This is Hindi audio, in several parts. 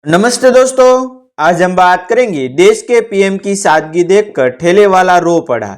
नमस्ते दोस्तों। आज हम बात करेंगे देश के पीएम की सादगी देखकर ठेले वाला रो पड़ा।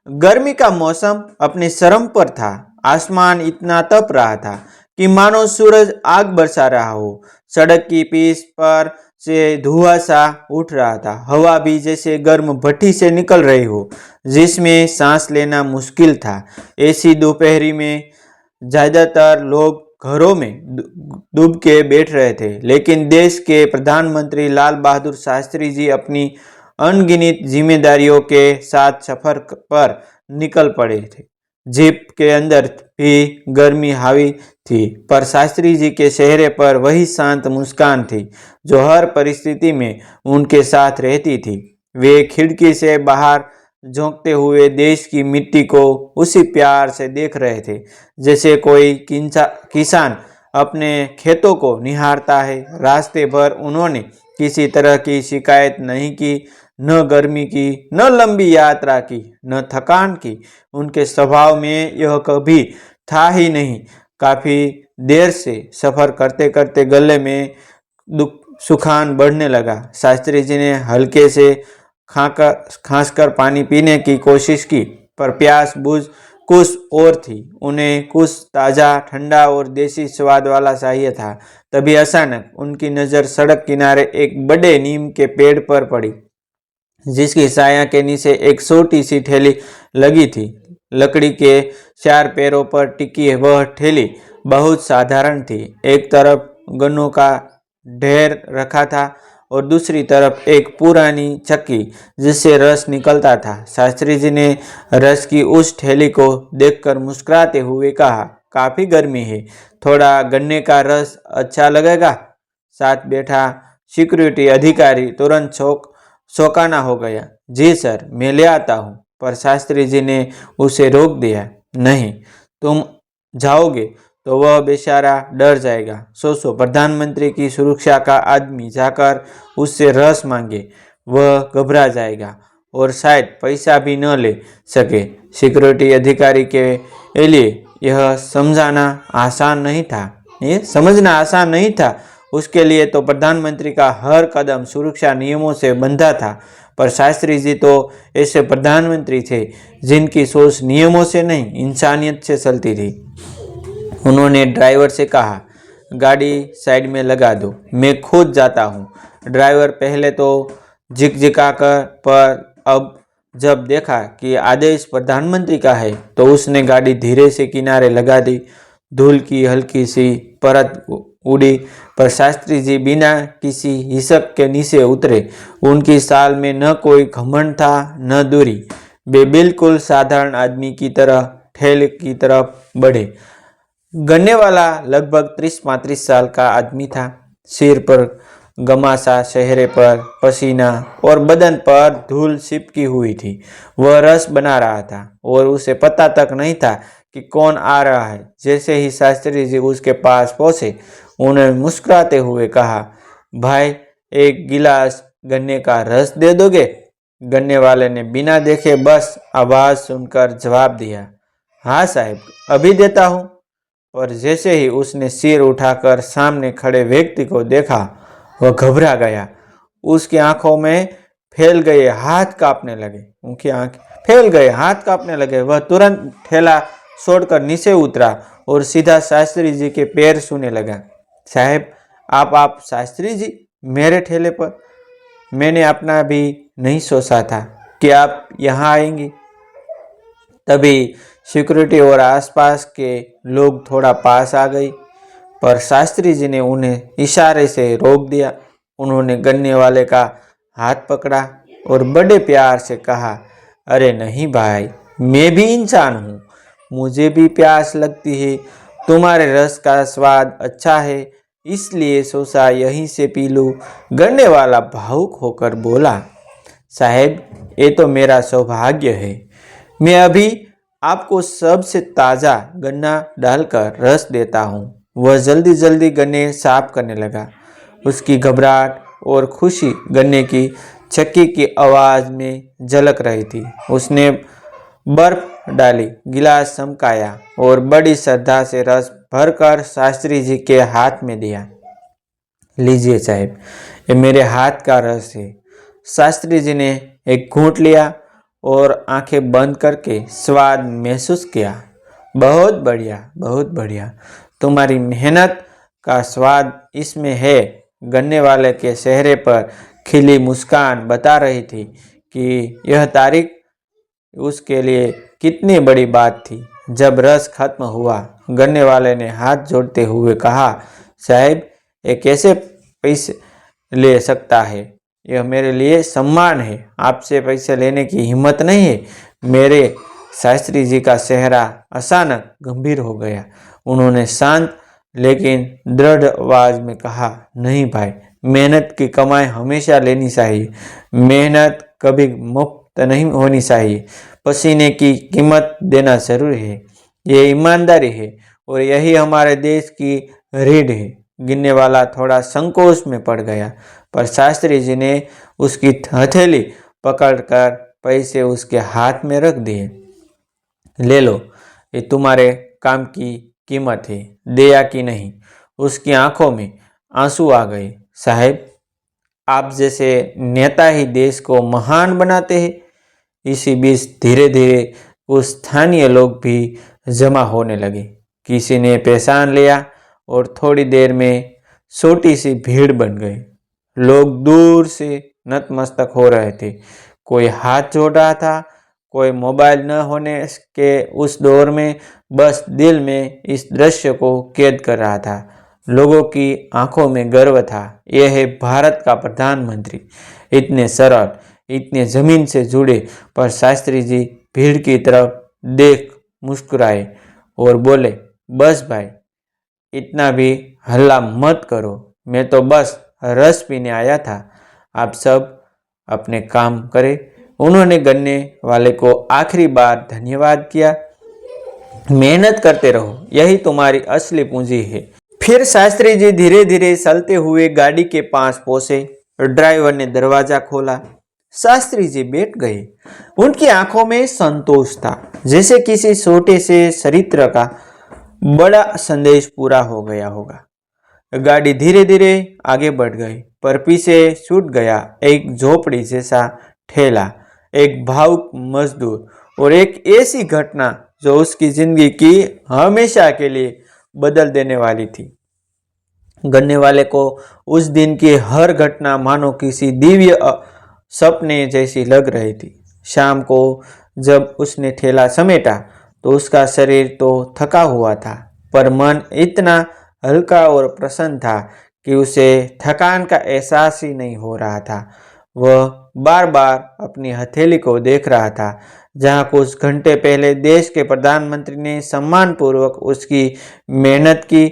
गर्मी का मौसम अपने चरम पर था। आसमान इतना तप रहा था कि मानो सूरज आग बरसा रहा हो। सड़क की पीच पर से धुआं सा उठ रहा था। हवा भी जैसे गर्म भट्टी से निकल रही हो, जिसमें सांस लेना मुश्किल था। ऐसी दोपहरी में ज्यादातर लोग घरों में डूब के बैठ रहे थे, लेकिन देश के प्रधानमंत्री लाल बहादुर शास्त्री जी अपनी अनगिनत जिम्मेदारियों के साथ सफर पर निकल पड़े थे। जीप के अंदर भी गर्मी हावी थी, पर शास्त्री जी के चेहरे पर वही शांत मुस्कान थी जो हर परिस्थिति में उनके साथ रहती थी। वे खिड़की से बाहर झोंकते हुए देश की मिट्टी को उसी प्यार से देख रहे थे जैसे कोई किसान अपने खेतों को निहारता है। रास्ते भर उन्होंने किसी तरह की शिकायत नहीं की, न गर्मी की, न लंबी यात्रा की, न थकान की। उनके स्वभाव में यह कभी था ही नहीं। काफी देर से सफर करते करते गले में दुख सुखान बढ़ने लगा। शास्त्री जी ने हल्के से खांसकर पानी पीने की कोशिश की, पर प्यास बुझ कुछ और थी। उन्हें कुछ ताज़ा, ठंडा और देसी स्वाद वाला चाहिए था। तभी अचानक उनकी नज़र सड़क किनारे एक बड़े नीम के पेड़ पर पड़ी, जिसकी छाया के नीचे एक छोटी सी ठेली लगी थी। लकड़ी के 4 पैरों पर टिकी वह ठेली बहुत साधारण थी। एक तरफ गन्नों का ढेर रखा था और दूसरी तरफ एक पुरानी चक्की जिससे रस निकलता था। शास्त्री जी ने रस की उस ठेली को देखकर मुस्कुराते हुए कहा, काफी गर्मी है, थोड़ा गन्ने का रस अच्छा लगेगा। साथ बैठा सिक्योरिटी अधिकारी तुरंत चौंकाना हो गया। जी सर, मैं ले आता हूँ। पर शास्त्री जी ने उसे रोक दिया। नहीं, तुम जाओगे तो वह बेचारा डर जाएगा। सोचो, प्रधानमंत्री की सुरक्षा का आदमी जाकर उससे रस मांगे, वह घबरा जाएगा और शायद पैसा भी न ले सके। सिक्योरिटी अधिकारी के लिए यह समझना आसान नहीं था। उसके लिए तो प्रधानमंत्री का हर कदम सुरक्षा नियमों से बंधा था। पर शास्त्री जी तो ऐसे प्रधानमंत्री थे जिनकी सोच नियमों से नहीं, इंसानियत से चलती थी। उन्होंने ड्राइवर से कहा, गाड़ी साइड में लगा दो, मैं खुद जाता हूँ। ड्राइवर पहले तो झिकझिकाकर, पर अब जब देखा कि आदेश प्रधानमंत्री का है तो उसने गाड़ी धीरे से किनारे लगा दी। धूल की हल्की सी परत उड़ी, पर शास्त्री जी बिना किसी हिचक के नीचे उतरे। उनकी चाल में न कोई घमंड था न दूरी। वे बिल्कुल साधारण आदमी की तरह ठेले की तरफ बढ़े। गन्ने वाला लगभग 30-35 साल का आदमी था। सिर पर गमासा, चेहरे पर पसीना और बदन पर धूल चिपकी हुई थी। वह रस बना रहा था और उसे पता तक नहीं था कि कौन आ रहा है। जैसे ही शास्त्री जी उसके पास पहुंचे, उन्होंने मुस्कुराते हुए कहा, भाई, एक गिलास गन्ने का रस दे दोगे? गन्ने वाले ने बिना देखे बस आवाज सुनकर जवाब दिया, हाँ साहब, अभी देता हूँ। पर जैसे ही उसने सिर उठाकर सामने खड़े व्यक्ति को देखा, वह घबरा गया। उसकी आंखों में फैल गए हाथ कांपने लगे। उनकी आंखें फैल गए, हाथ कांपने लगे। वह तुरंत ठेला छोड़कर नीचे उतरा और सीधा शास्त्री जी के पैर छूने लगा। साहब, आप शास्त्री जी, मेरे ठेले पर? मैंने अपना भी नहीं सोचा था कि आप यहाँ आएंगी। तभी सिक्योरिटी और आसपास के लोग थोड़ा पास आ गए, पर शास्त्री जी ने उन्हें इशारे से रोक दिया। उन्होंने गन्ने वाले का हाथ पकड़ा और बड़े प्यार से कहा, अरे नहीं भाई, मैं भी इंसान हूँ, मुझे भी प्यास लगती है। तुम्हारे रस का स्वाद अच्छा है, इसलिए सोचा यहीं से पी लूँ। गन्ने वाला भावुक होकर बोला, साहब, ये तो मेरा सौभाग्य है। मैं अभी आपको सबसे ताज़ा गन्ना डालकर रस देता हूँ। वह जल्दी जल्दी गन्ने साफ करने लगा। उसकी घबराहट और खुशी गन्ने की चक्की की आवाज़ में झलक रही थी। उसने बर्फ डाली, गिलास चमकाया और बड़ी श्रद्धा से रस भरकर शास्त्री जी के हाथ में दिया। लीजिए साहब, ये मेरे हाथ का रस है। शास्त्री जी ने एक घूंट लिया और आंखें बंद करके स्वाद महसूस किया। बहुत बढ़िया, बहुत बढ़िया, तुम्हारी मेहनत का स्वाद इसमें है। गन्ने वाले के चेहरे पर खिली मुस्कान बता रही थी कि यह तारीख उसके लिए कितनी बड़ी बात थी। जब रस खत्म हुआ, गन्ने वाले ने हाथ जोड़ते हुए कहा, साहब, ये कैसे पैसे ले सकता है? यह मेरे लिए सम्मान है। आपसे पैसे लेने की हिम्मत नहीं है। मेरे शास्त्री जी का चेहरा अचानक गंभीर हो गया। उन्होंने शांत लेकिन दृढ़ आवाज में कहा, नहीं भाई, मेहनत की कमाई हमेशा लेनी चाहिए। मेहनत कभी मुफ्त नहीं होनी चाहिए। पसीने की कीमत देना जरूरी है। ये ईमानदारी है और यही हमारे देश की रीढ़ है। गिनने वाला थोड़ा संकोच में पड़ गया, पर शास्त्री जी ने उसकी हथेली पकड़कर पैसे उसके हाथ में रख दिए। ले लो, ये तुम्हारे काम की कीमत है, दया की नहीं। उसकी आंखों में आंसू आ गए। साहब, आप जैसे नेता ही देश को महान बनाते हैं। इसी बीच धीरे धीरे कुछ स्थानीय लोग भी जमा होने लगे। किसी ने पहचान लिया और थोड़ी देर में छोटी सी भीड़ बन गई। लोग दूर से नतमस्तक हो रहे थे। कोई हाथ जोड़ रहा था, कोई मोबाइल न होने के उस दौर में बस दिल में इस दृश्य को कैद कर रहा था। लोगों की आंखों में गर्व था। यह है भारत का प्रधानमंत्री, इतने सरल, इतने जमीन से जुड़े। पर शास्त्री जी भीड़ की तरफ देख मुस्कुराए और बोले, बस भाई, इतना भी हल्ला मत करो। मैं तो बस रस पीने आया था। आप सब अपने काम करें। उन्होंने गन्ने वाले को आखिरी बार धन्यवाद किया। मेहनत करते रहो, यही तुम्हारी असली पूंजी है। फिर शास्त्री जी धीरे धीरे चलते हुए गाड़ी के पास पहुंचे। ड्राइवर ने दरवाजा खोला। शास्त्री जी बैठ गए। उनकी आंखों में संतोष था, जैसे किसी छोटे से चरित्र का बड़ा संदेश पूरा हो गया होगा। गाड़ी धीरे धीरे आगे बढ़ गई, पर पीछे छूट गया एक झोपड़ी जैसा ठेला, एक भावुक मजदूर और एक ऐसी घटना जो उसकी जिंदगी की हमेशा के लिए बदल देने वाली थी। गन्ने वाले को उस दिन की हर घटना मानो किसी दिव्य सपने जैसी लग रही थी। शाम को जब उसने ठेला समेटा तो उसका शरीर तो थका हुआ था, पर मन इतना हल्का और प्रसन्न था कि उसे थकान का एहसास ही नहीं हो रहा था। वह बार बार अपनी हथेली को देख रहा था, जहां कुछ घंटे पहले देश के प्रधानमंत्री ने सम्मानपूर्वक उसकी मेहनत की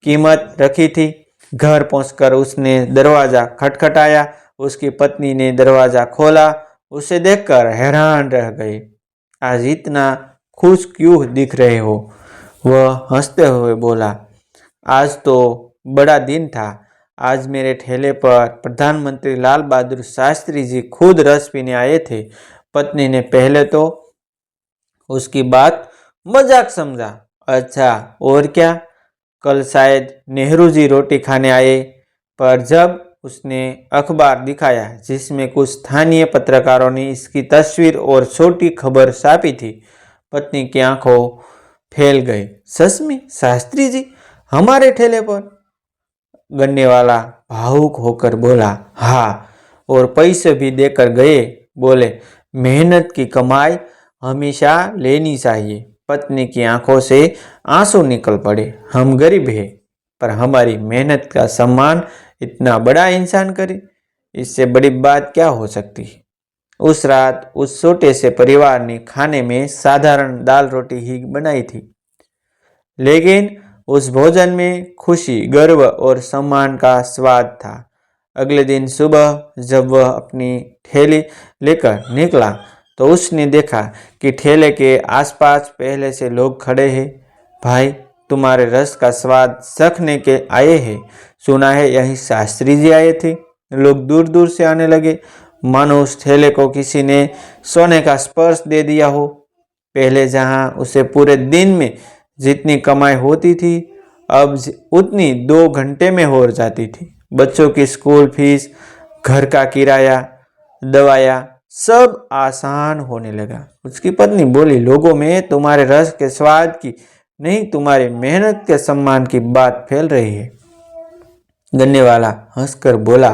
कीमत रखी थी। घर पहुंचकर उसने दरवाजा खटखटाया। उसकी पत्नी ने दरवाजा खोला। उसे देखकर हैरान रह गई। आज इतना खुश क्यों दिख रहे हो? वह हंसते हुए बोला, आज तो बड़ा दिन था। आज मेरे ठेले पर प्रधानमंत्री लाल बहादुर शास्त्री जी खुद रस पीने आए थे। पत्नी ने पहले तो उसकी बात मजाक समझा। अच्छा, और क्या? कल शायद नेहरू जी रोटी खाने आए। पर जब उसने अखबार दिखाया जिसमें कुछ स्थानीय पत्रकारों ने इसकी तस्वीर और छोटी खबर छापी थी, पत्नी की आंखों फैल गई। सच में शास्त्री जी हमारे ठेले पर? गन्ने वाला भावुक होकर बोला, हाँ, और पैसे भी देकर गए। बोले, मेहनत की कमाई हमेशा लेनी चाहिए। पत्नी की आंखों से आंसू निकल पड़े। हम गरीब हैं, पर हमारी मेहनत का सम्मान इतना बड़ा इंसान करे, इससे बड़ी बात क्या हो सकती है? उस रात उस छोटे से परिवार ने खाने में साधारण दाल रोटी ही बनाई थी, लेकिन उस भोजन में खुशी, गर्व और सम्मान का स्वाद था। अगले दिन सुबह जब वह अपनी थैली लेकर निकला तो उसने देखा कि ठेले के आसपास पहले से लोग खड़े हैं। भाई, तुम्हारे रस का स्वाद चखने के आए हैं। सुना है यही शास्त्री जी आए थे। लोग दूर दूर से आने लगे, मानो उस ठेले को किसी ने सोने का स्पर्श दे दिया हो। पहले जहां उसे पूरे दिन में जितनी कमाई होती थी, अब उतनी 2 घंटे में हो जाती थी। बच्चों की स्कूल फीस, घर का किराया, दवाया सब आसान होने लगा। उसकी पत्नी बोली, लोगों में तुम्हारे रस के स्वाद की नहीं, तुम्हारी मेहनत के सम्मान की बात फैल रही है। गन्ने वाला हंसकर बोला,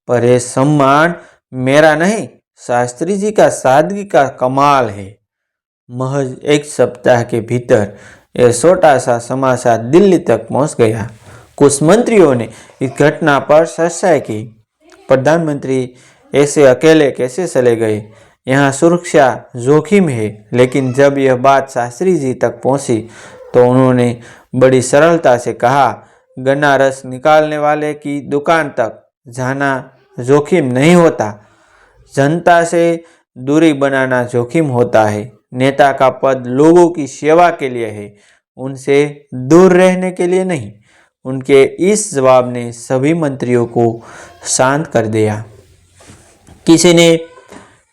पर यह सम्मान मेरा नहीं, शास्त्री जी का सादगी का कमाल है। महज एक सप्ताह के भीतर यह छोटा सा समाचार दिल्ली तक पहुंच गया। कुछ मंत्रियों ने इस घटना पर चर्चा की। प्रधानमंत्री ऐसे अकेले कैसे चले गए? यहाँ सुरक्षा जोखिम है। लेकिन जब यह बात शास्त्री जी तक पहुंची तो उन्होंने बड़ी सरलता से कहा, गन्ना रस निकालने वाले की दुकान तक जाना जोखिम नहीं होता, जनता से दूरी बनाना जोखिम होता है। नेता का पद लोगों की सेवा के लिए है, उनसे दूर रहने के लिए नहीं। उनके इस जवाब ने सभी मंत्रियों को शांत कर दिया। किसी ने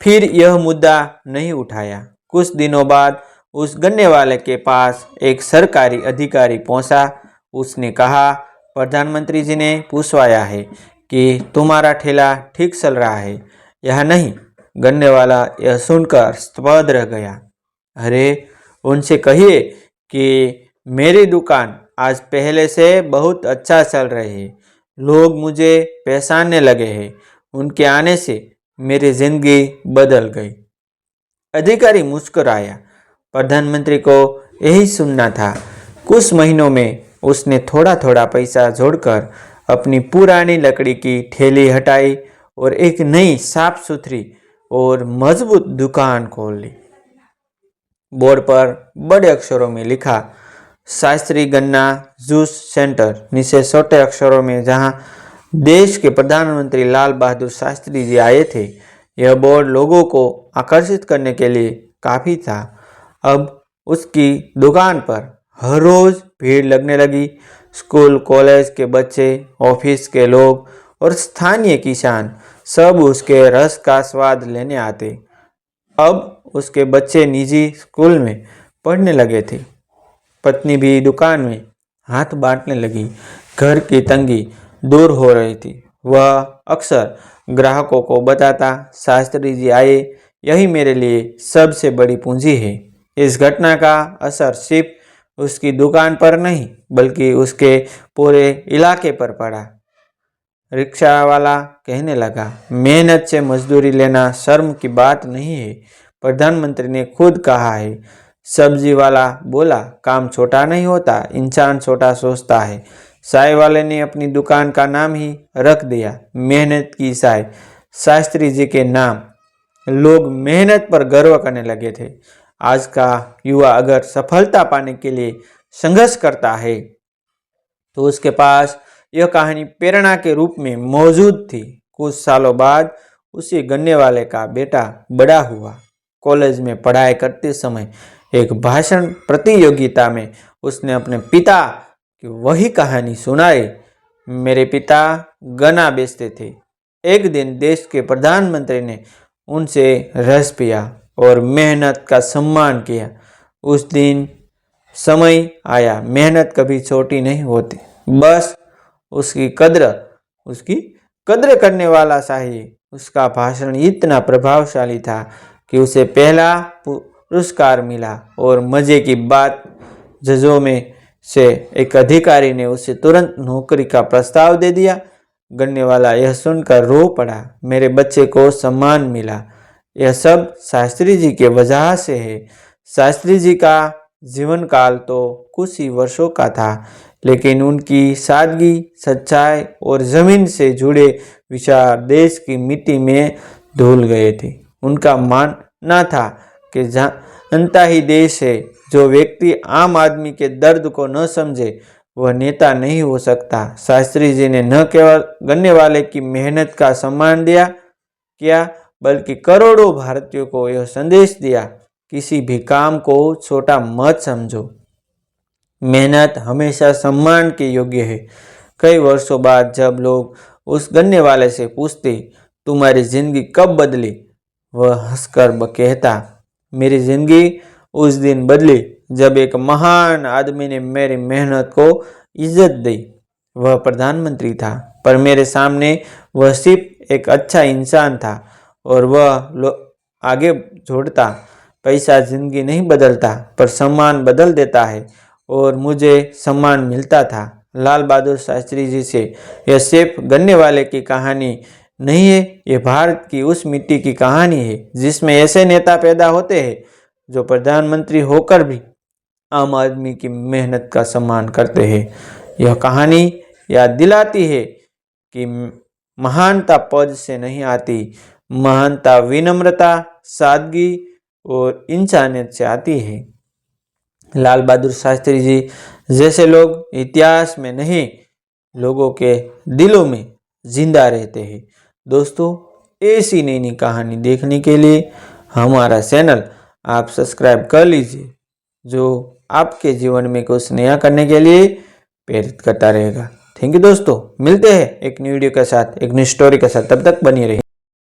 फिर यह मुद्दा नहीं उठाया। कुछ दिनों बाद उस गन्ने वाले के पास एक सरकारी अधिकारी पहुंचा। उसने कहा, प्रधानमंत्री जी ने पूछवाया है कि तुम्हारा ठेला ठीक चल रहा है या नहीं। गन्ने वाला यह सुनकर स्तब्ध रह गया। अरे, उनसे कहिए कि मेरी दुकान आज पहले से बहुत अच्छा चल रही है। लोग मुझे पहचानने लगे हैं। उनके आने से मेरी जिंदगी बदल गई। अधिकारी मुस्कुराया। प्रधानमंत्री को यही सुनना था। कुछ महीनों में उसने थोड़ा थोड़ा पैसा जोड़कर अपनी पुरानी लकड़ी की ठेली हटाई और एक नई साफ सुथरी और मजबूत दुकान खोल ली। बोर्ड पर बड़े अक्षरों में लिखा, शास्त्री गन्ना जूस सेंटर। नीचे छोटे अक्षरों में, जहां देश के प्रधानमंत्री लाल बहादुर शास्त्री जी आए थे। यह बोर्ड लोगों को आकर्षित करने के लिए काफ़ी था। अब उसकी दुकान पर हर रोज़ भीड़ लगने लगी। स्कूल कॉलेज के बच्चे, ऑफिस के लोग और स्थानीय किसान सब उसके रस का स्वाद लेने आते। अब उसके बच्चे निजी स्कूल में पढ़ने लगे थे। पत्नी भी दुकान में हाथ बांटने लगी। घर की तंगी दूर हो रही थी। वह अक्सर ग्राहकों को बताता, शास्त्री जी आए, यही मेरे लिए सबसे बड़ी पूंजी है। इस घटना का असर सिर्फ उसकी दुकान पर नहीं बल्कि उसके पूरे इलाके पर पड़ा। रिक्शा वाला कहने लगा, मेहनत से मजदूरी लेना शर्म की बात नहीं है, प्रधानमंत्री ने खुद कहा है। सब्जी वाला बोला, काम छोटा नहीं होता, इंसान छोटा सोचता है। चाय वाले ने अपनी दुकान का नाम ही रख दिया, मेहनत की चाय, शास्त्री जी के नाम। लोग मेहनत पर गर्व करने लगे थे। आज का युवा अगर सफलता पाने के लिए संघर्ष करता है तो उसके पास यह कहानी प्रेरणा के रूप में मौजूद थी। कुछ सालों बाद उसी गन्ने वाले का बेटा बड़ा हुआ। कॉलेज में पढ़ाई करते समय एक भाषण प्रतियोगिता में उसने अपने पिता की वही कहानी सुनाई। मेरे पिता गन्ना बेचते थे। एक दिन देश के प्रधानमंत्री ने उनसे रस पिया और मेहनत का सम्मान किया। उस दिन समय आया, मेहनत कभी छोटी नहीं होती, बस उसकी कद्र करने वाला चाहिए। उसका भाषण इतना प्रभावशाली था कि उसे पहला पुरस्कार मिला। और मजे की बात, जजों में से एक अधिकारी ने उसे तुरंत नौकरी का प्रस्ताव दे दिया। गन्ने वाला यह सुनकर रो पड़ा, मेरे बच्चे को सम्मान मिला। यह सब शास्त्री जी के वजह से है। शास्त्री जी का जीवन काल तो कुछ ही वर्षों का था, लेकिन उनकी सादगी, सच्चाई और जमीन से जुड़े विचार देश की मिट्टी में धुल गए थे। उनका मानना था कि जनता ही देश है। जो व्यक्ति आम आदमी के दर्द को न समझे वह नेता नहीं हो सकता। शास्त्री जी ने न केवल गन्ने वाले की मेहनत का सम्मान किया बल्कि करोड़ों भारतीयों को यह संदेश दिया, किसी भी काम को छोटा मत समझो, मेहनत हमेशा सम्मान के योग्य है। कई वर्षों बाद जब लोग उस गन्ने वाले से पूछते, तुम्हारी जिंदगी कब बदली, वह हंसकर कहता, मेरी जिंदगी उस दिन बदली जब एक महान आदमी ने मेरी मेहनत को इज्जत दी। वह प्रधानमंत्री था, पर मेरे सामने वह सिर्फ एक अच्छा इंसान था और वह आगे जोड़ता। पैसा जिंदगी नहीं बदलता, पर सम्मान बदल देता है और मुझे सम्मान मिलता था। लाल बहादुर शास्त्री जी से यह सिर्फ गन्ने वाले की कहानी नहीं है, ये भारत की उस मिट्टी की कहानी है जिसमें ऐसे नेता पैदा होते हैं जो प्रधानमंत्री होकर भी आम आदमी की मेहनत का सम्मान करते हैं। यह कहानी याद दिलाती है कि महानता पद से नहीं आती, महानता विनम्रता, सादगी और इंसानियत से आती है। लाल बहादुर शास्त्री जी जैसे लोग इतिहास में नहीं, लोगों के दिलों में जिंदा रहते हैं। दोस्तों, ऐसी नई नई कहानी देखने के लिए हमारा चैनल आप सब्सक्राइब कर लीजिए, जो आपके जीवन में कुछ नया करने के लिए प्रेरित करता रहेगा। थैंक यू दोस्तों, मिलते हैं एक न्यू वीडियो के साथ, एक न्यू स्टोरी के साथ। तब तक बनी रहिए।